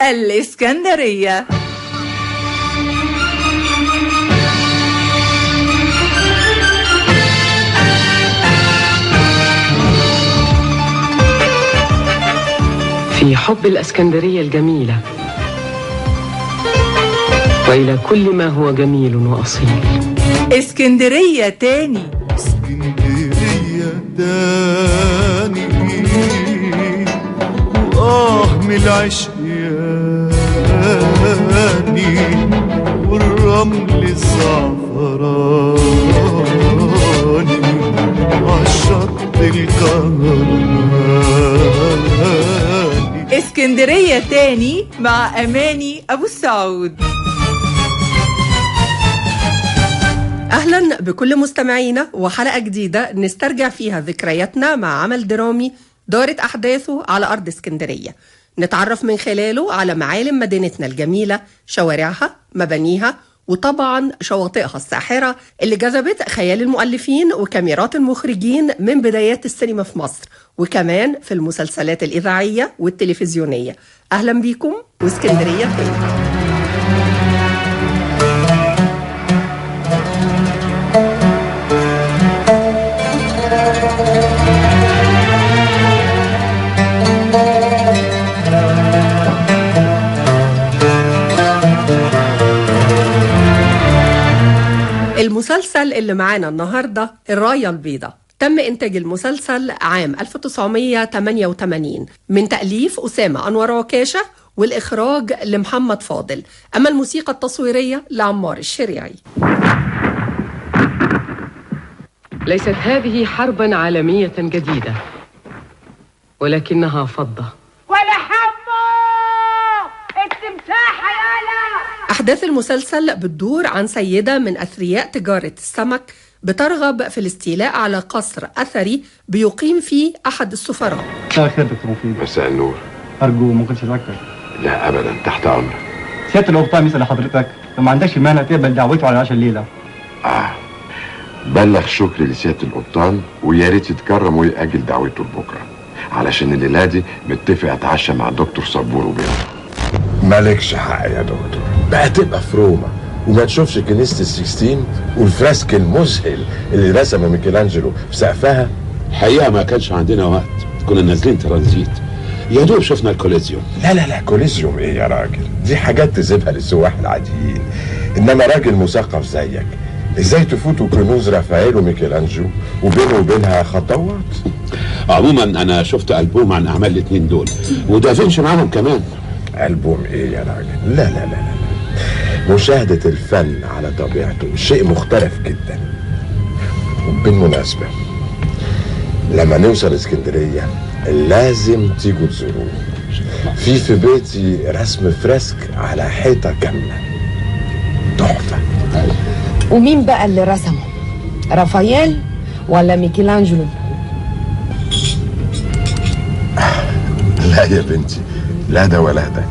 الإسكندرية. في حب الإسكندرية الجميلة وإلى كل ما هو جميل وأصيل. اسكندرية تاني، اسكندرية تاني، من العشق ياني، والرمل الزعفراني، عالشط الكهرباني. اسكندرية تاني مع أماني أبو السعود. أهلا بكل مستمعينا وحلقة جديدة نسترجع فيها ذكرياتنا مع عمل درامي دارت أحداثه على أرض اسكندرية، نتعرف من خلاله على معالم مدينتنا الجميلة، شوارعها، مبانيها، وطبعا شواطئها الساحرة اللي جذبت خيال المؤلفين وكاميرات المخرجين من بدايات السينما في مصر، وكمان في المسلسلات الإذاعية والتلفزيونية. أهلا بيكم واسكندرية تاني. المسلسل اللي معانا النهاردة الراية البيضاء، تم إنتاج المسلسل عام 1988 من تأليف أسامة أنور عكاشة والإخراج لمحمد فاضل، أما الموسيقى التصويرية لعمار الشريعي. ليست هذه حربا عالمية جديدة، ولكنها فضة ولا حمو التمساح يالا. أحداث المسلسل بتدور عن سيدة من أثرياء تجارة السمك بترغب في الاستيلاء على قصر أثري بيقيم فيه أحد السفراء. مساء الخير دكتور مفيد. مساء النور. أرجو ما كنتش أتذكر. لا أبدا، تحت أمرك. سيادة القبطان مثل حضرتك لو ما عندكش مانع تقبل دعوته على العشاء الليلة. بلغ شكري لسيادة القبطان ويا ريت يتكرم ويأجل دعوته لبكرة، علشان الليلة دي متفق أتعشى مع الدكتور صبور وبيته. مالكش حق يا دكتور، بقى تبقى في روما وما تشوفش كنيسة السيكستين والفراسك المذهل اللي رسمه ميكелانجلو في سقفها. الحقيقة ما كانش عندنا وقت، كنا نازلين ترانزيت، يا دوب شفنا الكوليزيوم. لا كوليزيوم ايه يا راجل، دي حاجات تسيبها للسواح العاديين، انما راجل مثقف زيك ازاي تفوتوا كنوز رافائيل وميكелانجلو وبينه وبينها خطوات؟ عموما انا شفت ألبوم عن اعمال الاتنين دول ودافنشي معاهم كمان. ألبوم ايه يا راجل؟ لا مشاهدة الفن على طبيعته شيء مختلف جدا. وبالمناسبة لما نوصل اسكندرية لازم تيجوا تزوروه. في بيتي رسم فريسك على حيطة كاملة تحفة. ومين بقى اللي رسمه؟ رافائيل ولا ميكелانجلو؟ لا يا بنتي، لا ده ولا ده،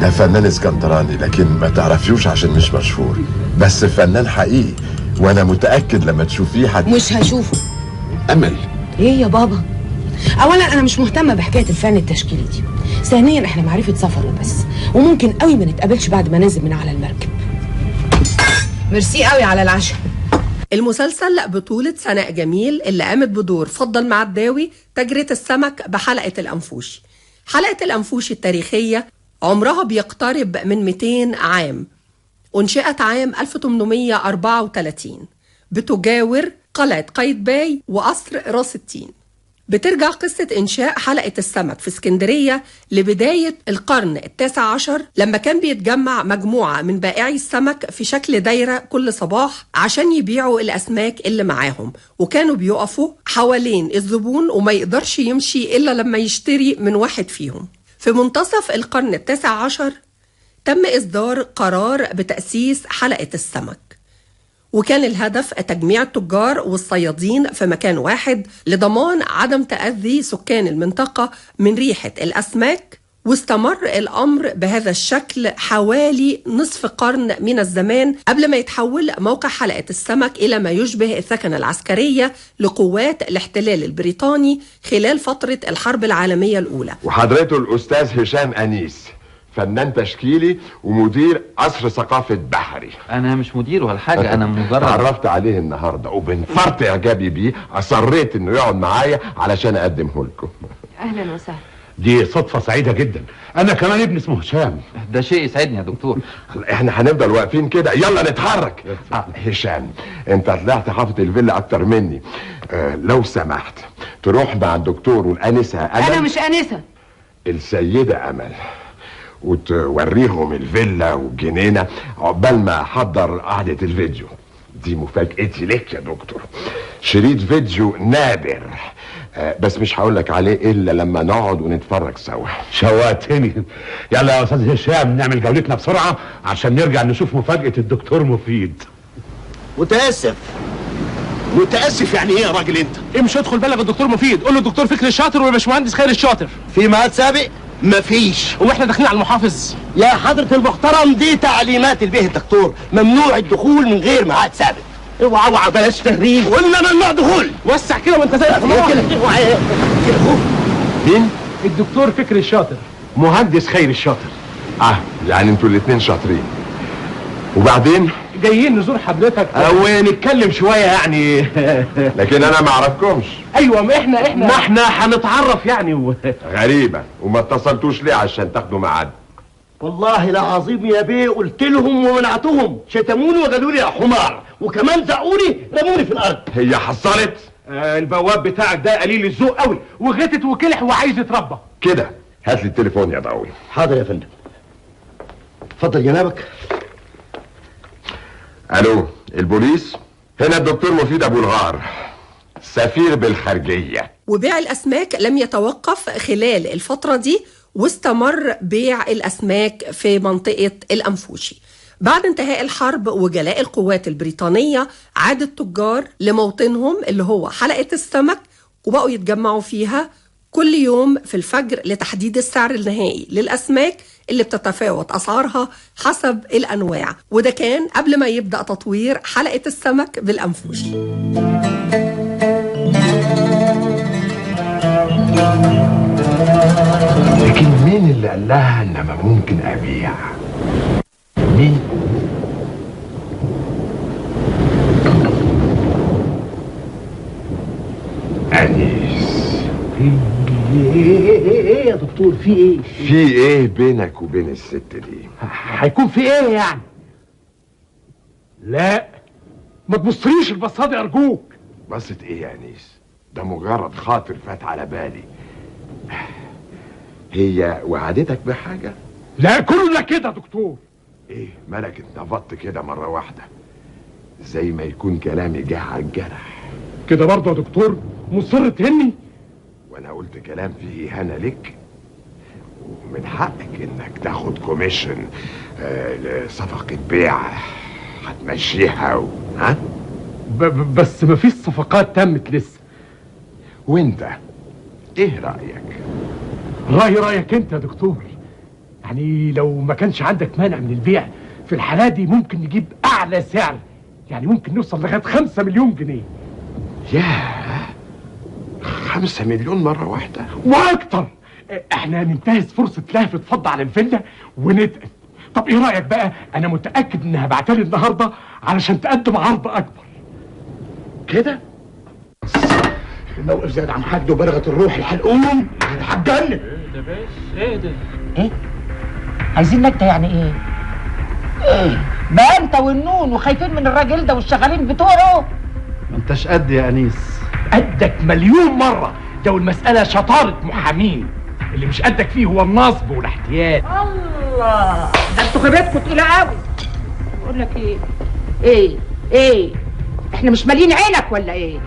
ده فنان اسكندراني لكن ما تعرفيوش عشان مش مشهور، بس فنان حقيقي وانا متأكد لما تشوفيه مش هشوفه. امل ايه يا بابا؟ اولا انا مش مهتمه بحكايه الفن التشكيلي دي، ثانيا احنا معرفه سفر وبس، وممكن قوي ما نتقابلش بعد ما ننزل من على المركب. ميرسي قوي على العشاء. المسلسل بطولة سناء جميل اللي قامت بدور فضة المعداوي تاجرة السمك بحلقة الأنفوشي. حلقة الأنفوشي التاريخية عمرها بيقترب من 200 عام، أنشئت عام 1834، بتجاور قلعة قايتباي وقصر راس التين. بترجع قصة إنشاء حلقة السمك في اسكندرية لبداية القرن ال19 لما كان بيتجمع مجموعة من بائعي السمك في شكل دايرة كل صباح عشان يبيعوا الأسماك اللي معاهم، وكانوا بيقفوا حوالين الزبون وما يقدرش يمشي إلا لما يشتري من واحد فيهم. في منتصف القرن ال19 تم إصدار قرار بتأسيس حلقة السمك، وكان الهدف تجميع التجار والصيادين في مكان واحد لضمان عدم تأذي سكان المنطقة من ريحة الأسماك. واستمر الأمر بهذا الشكل حوالي نصف قرن من الزمان قبل ما يتحول موقع حلقة السمك إلى ما يشبه الثكنة العسكرية لقوات الاحتلال البريطاني خلال فترة الحرب العالمية الأولى. وحضرته الأستاذ هشام أنيس فنان تشكيلي ومدير قصر ثقافة بحري. انا مش مدير ولا حاجة، انا مجرد اتعرفت عليه النهاردة ومن فرط اعجابي بيه اصريت انه يقعد معايا علشان اقدمه لكم. اهلا وسهلا. دي صدفة سعيدة جدا. انا كمان ابني اسمه هشام. ده شيء يسعدني يا دكتور. احنا هنفضل واقفين كده؟ يلا نتحرك. هشام انت طلعت حافظ الفيلا اكتر مني. لو سمحت تروح مع الدكتور والانسة امل. انا مش انسة، السيدة امل، وتوريهم الفيلا والجنينة عقبال ما احضر قعدة الفيديو. دي مفاجأتي لك يا دكتور، شريط فيديو نادر، بس مش هقولك عليه الا لما نقعد ونتفرج سوا. شوقتني. يلا يا استاذ هشام نعمل جولتنا بسرعة عشان نرجع نشوف مفاجأة الدكتور مفيد. متاسف يعني ايه يا راجل انت؟ امشي ادخل بلغ الدكتور مفيد، قول له الدكتور فكري الشاطر والباشمهندس خير الشاطر. في ميعاد سابق؟ مفيش. واحنا داخلين على المحافظ. يا حضرة المحترم دي تعليمات البيه الدكتور، ممنوع الدخول من غير ميعاد سابق. اوعى بلاش تهريج. قلنا ممنوع دخول. وسع كده وانت زي مين؟ الدكتور فكري الشاطر، مهندس خير الشاطر. يعني انتوا الاتنين شاطرين. وبعدين جايين نزور حضرتك ونتكلم شوية يعني. لكن انا ما اعرفكمش. ايوه ما احنا هنتعرف يعني غريبة. وما اتصلتوش ليه عشان تاخدوا ميعاد؟ والله العظيم يا بيه قلت لهم ومنعتهم، شتموني وقالوا لي يا حمار، وكمان زقوني رموني في الارض. هي حصلت؟ البواب بتاعك ده قليل الذوق قوي، وغتت وكلح وعايز يتربى كده. هات لي التليفون يا ضوي. حاضر يا فندم. اتفضل جنابك. الو البوليس، هنا الدكتور مفيد ابو الغار، سفير بالخارجية. وبيع الأسماك لم يتوقف خلال الفترة دي، واستمر بيع الأسماك في منطقة الأنفوشي. بعد انتهاء الحرب وجلاء القوات البريطانية عاد التجار لموطنهم اللي هو حلقة السمك، وبقوا يتجمعوا فيها كل يوم في الفجر لتحديد السعر النهائي للأسماك اللي بتتفاوت أسعارها حسب الأنواع. وده كان قبل ما يبدأ تطوير حلقة السمك بالأنفوشي. لكن مين اللي قال لها انما ممكن ابيع؟ مين؟ انيس. ايه يا دكتور في ايه؟ في ايه بينك وبين الست دي؟ هيكون في ايه يعني؟ لا ما تبصليش البصه دي ارجوك. بصت ايه يا انيس؟ ده مجرد خاطر فات على بالي. هي وعدتك بحاجة؟ لا كله كده يا دكتور. ايه مالك اتنفضت كده مرة واحدة زي ما يكون كلامي جه على الجرح كده برضه يا دكتور؟ مصر تهني؟ وانا قلت كلام فيه اهانة لك؟ ومن حقك انك تاخد كوميشن لصفقة بيع هتمشيها ها؟ بس مفيش صفقات تمت لسه. وانت ايه رأيك؟ رأيك انت يا دكتور. يعني لو ما كانش عندك مانع من البيع في الحالة دي ممكن نجيب اعلى سعر، يعني ممكن نوصل لغاية 5 مليون جنيه. ياه 5 مليون مرة واحدة واكتر. احنا ننتهز فرصة لهفة فضة على الفيلا ونتقل. طب ايه رأيك بقى؟ انا متأكد انها بعتلي النهاردة علشان تقدم عرض اكبر كده. الموقف زاد عن حد وبلغت الروح الحلقوم هتجنن. ايه ده بس ايه ده؟ ايه؟ عايزين نكتة يعني ايه؟ ايه؟ بقى انت والنون وخايفين من الراجل ده والشغالين بتوعه؟ ما انتش قد يا انيس. قدك مليون مرة. لو المسألة شطارة محامين، اللي مش قدك فيه هو النصب والاحتيال. الله، ده انتوا خبرتكوا تقيلة قوي. بقول لك ايه؟ احنا مش مالين عينك ولا ايه؟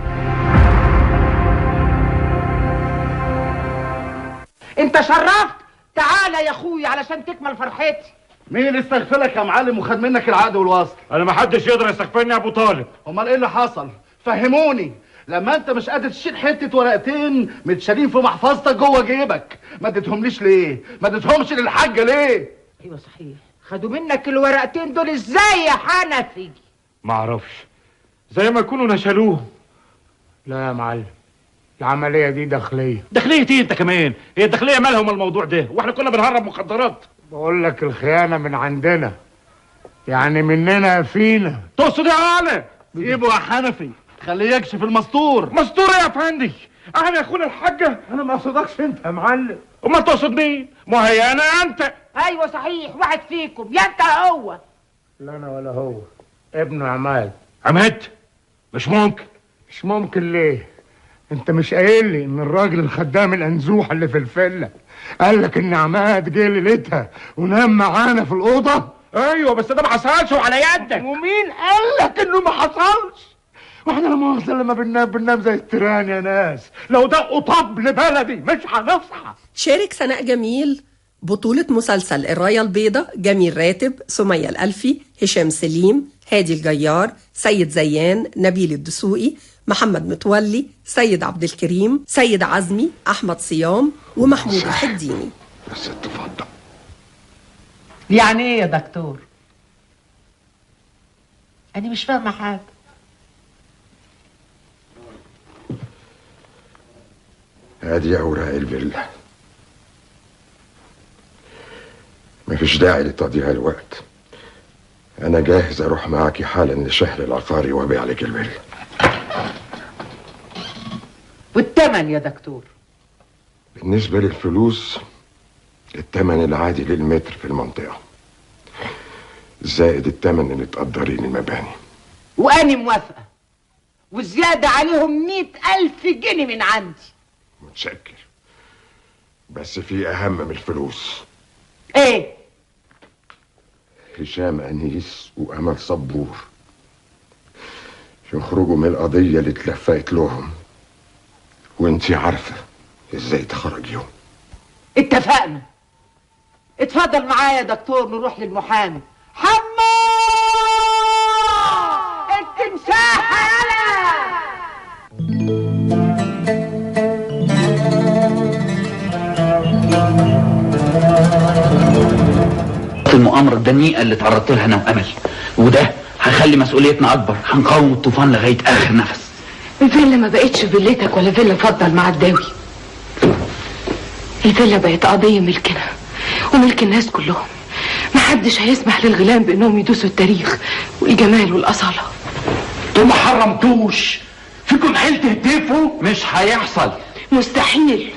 انت شرفت؟ تعالى يا اخوي علشان تكمل فرحتي. مين اللي استغفلك يا معلم وخد منك العقد والوصل؟ انا ما حدش يقدر يستغفرني يا ابو طالب. امال ايه اللي حصل؟ فهموني. لما انت مش قادر تشيل حته ورقتين متشالين في محفظتك جوه جيبك، ما اديتهمليش ليه؟ ما اديتهمش للحاجه ليه؟ ايوه صحيح، خدوا منك الورقتين دول ازاي يا حنفي؟ ما اعرفش، زي ما يكونوا نشلوهم. لا يا معلم، العمليه دي داخليه. داخليه ايه انت كمان؟ هي الداخليه مالهم الموضوع ده؟ واحنا كنا بنهرب مخدرات؟ بقول لك الخيانة من عندنا، يعني مننا فينا. تقصد ايه يا انا؟ جيبه يا حنفي، خليه يكشف المستور. مستور يا فندي؟ انا يا اخونا الحاجة؟ انا ما اقصدكش انت يا معلم. امال تقصد مين؟ ما هي انا انت. ايوه صحيح، واحد فيكم، يا انت يا هو. لا انا ولا هو، ابنه عماد. عماد؟ مش ممكن. مش ممكن ليه؟ انت مش قايل لي ان الراجل الخدام الانزوح اللي في الفيلا قال لك ان عماد جه ليلتها ونام معانا في الاوضه؟ ايوه بس ده ما حصلش وعلى يدك. ومين قال لك انه ما حصلش؟ واحنا لا مؤاخذه لما بننام زي التيران يا ناس، لو دقوا طبل بلدي مش هنصحى. شارك سناء جميل بطولة مسلسل الراية البيضاء جميل راتب، سمية الألفي، هشام سليم، هادي الجيار، سيد زيان، نبيل الدسوقي، محمد متولي، سيد عبد الكريم، سيد عزمي، أحمد صيام، ومحمود الحديني. يا ست فضة، يعني ايه يا دكتور؟ انا مش فاهمه حاجه. هادي اوراق الفيلا، مفيش داعي لتضييع الوقت. انا جاهز اروح معاكي حالا لشهر العقاري وابيع لك الفيلا. والثمن يا دكتور؟ بالنسبة للفلوس، الثمن العادي للمتر في المنطقة، زائد الثمن اللي تقدرين المباني. وأنا موافقة، وزيادة عليهم 100,000 جنيه من عندي. متشكر، بس في أهم من الفلوس. إيه؟ هشام أنيس وأمل صبور يخرجوا من القضية اللي اتلفقت لهم، وانتي عارفة ازاي تخرجيهم. اتفقنا. اتفضل معايا يا دكتور نروح للمحامي. حمو التمساح المؤامرة الدنيئة اللي تعرضت لها انا وامل، وده هيخلي مسؤوليتنا اكبر. هنقاوم الطوفان لغاية اخر نفس. الفيلا ما بقتش فيلتك ولا فيلا فضل مع الداوي. الفيلا بقت قضية ملكنا وملك الناس كلهم. محدش هيسمح للغلام بانهم يدوسوا التاريخ والجمال والاصالة. انتوا ما حرمتوش، فيكم حيل تهتفوا. مش هيحصل، مستحيل.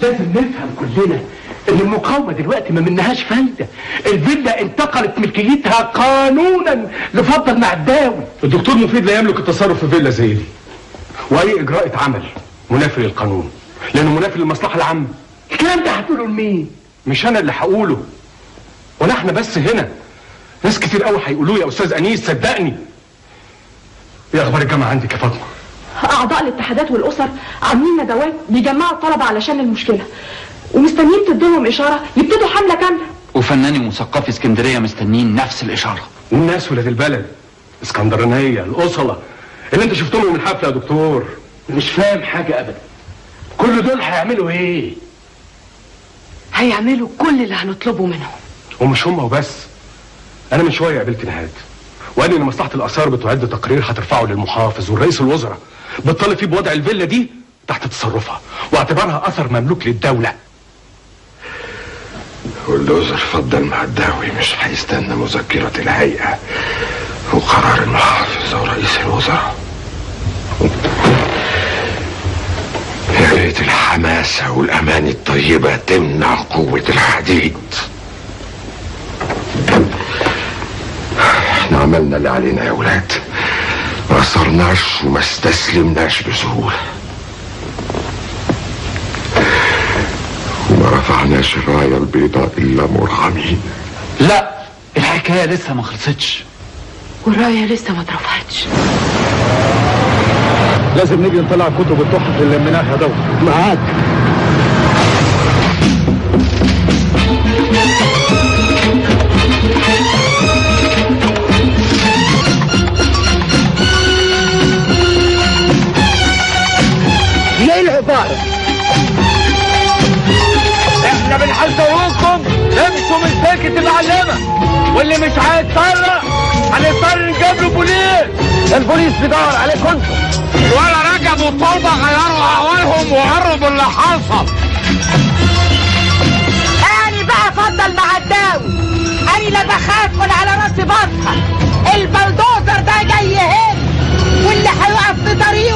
لازم نفهم كلنا ان المقاومة دلوقتي ما منهاش فايدة. الفيلا انتقلت ملكيتها قانونا لفضل مع الداوي. الدكتور مفيد لا يملك التصرف في فيلا زي دي، واي اجراء عمل منافي للقانون، لانه منافي للمصلحة العامة. الكلام ده هتقوله لمين؟ مش انا اللي هقوله، ولا احنا بس هنا، ناس كتير قوي هيقولوه يا استاذ انيس، صدقني. ايه اخبار الجامعة عندك يا فاطمة؟ اعضاء الاتحادات والاسر عاملين ندوات بيجمعوا الطلبه علشان المشكله، ومستنيين تديلهم اشاره يبتدوا حمله كامله. وفناني ومثقفي اسكندريه مستنيين نفس الاشاره. والناس ولاد البلد اسكندرانيه الاصله اللي انت شفتهم من الحفله يا دكتور، مش فاهم حاجه ابدا. كل دول هيعملوا ايه؟ هيعملوا كل اللي هنطلبه منهم. ومش هم وبس، انا من شويه قابلت نهاد وقال لي ان مصلحه الاثار بتعد تقرير هترفعه للمحافظ والرئيس الوزراء بتطالب فيه بوضع الفيلا دي تحت تصرفها واعتبارها اثر مملوك للدوله. والوزر فضل مع الداوي مش هيستنى مذكرة الهيئة وقرار المحافظ ورئيس الوزراء. يا ريت الحماسة والأمان الطيبة تمنع قوة الحديد. احنا عملنا اللي علينا يا ولاد، ما أصرناش وما استسلمناش بسهولة، وما رفعناش الراية البيضاء إلا مرعمين. لا، الحكاية لسه ما خلصتش، والراية لسه ما اترفعتش. لازم نيجي نطلع كتب التحف اللي لميناها يا دكتور. معاك. ايه العبارة؟ احنا بنحذروكم امشوا من سكة المعلمة، واللي مش هيتطرق هنضطر نجيب له بوليس. البوليس بيدور عليكم انتوا. ولا رجبوا الطلبة غيروا احوالهم وقربوا اللي حصل. يعني بقى فضل مع الداوي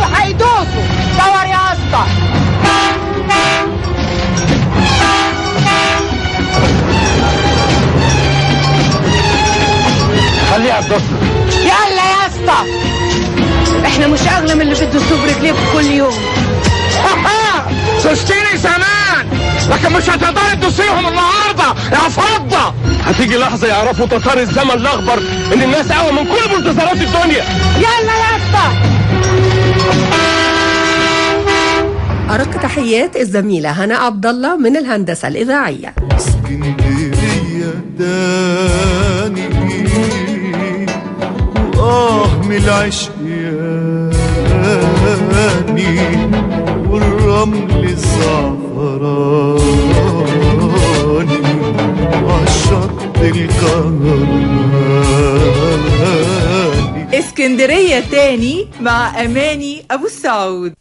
وهيدوسوا. دور يا اسطى. خليها تدوسنا. يلا يا اسطى. احنا مش اغلى من اللي بتدوسوه برجليكم كل يوم. سوستيني زمان، لكن مش هتقدري تدوسيهم النهارده يا فضه. هتيجي لحظه يعرفوا تتار الزمن الاخضر ان الناس اقوى من كل بلدوزرات الدنيا. يلا يا اسطى. أرق تحيات الزميلة هناء عبد الله من الهندسة الإذاعية. اسكندرية داني من العشق ياني والرمل الزعفراني عالشط الكهرباني. اسكندرية تاني مع أماني أبو السعود.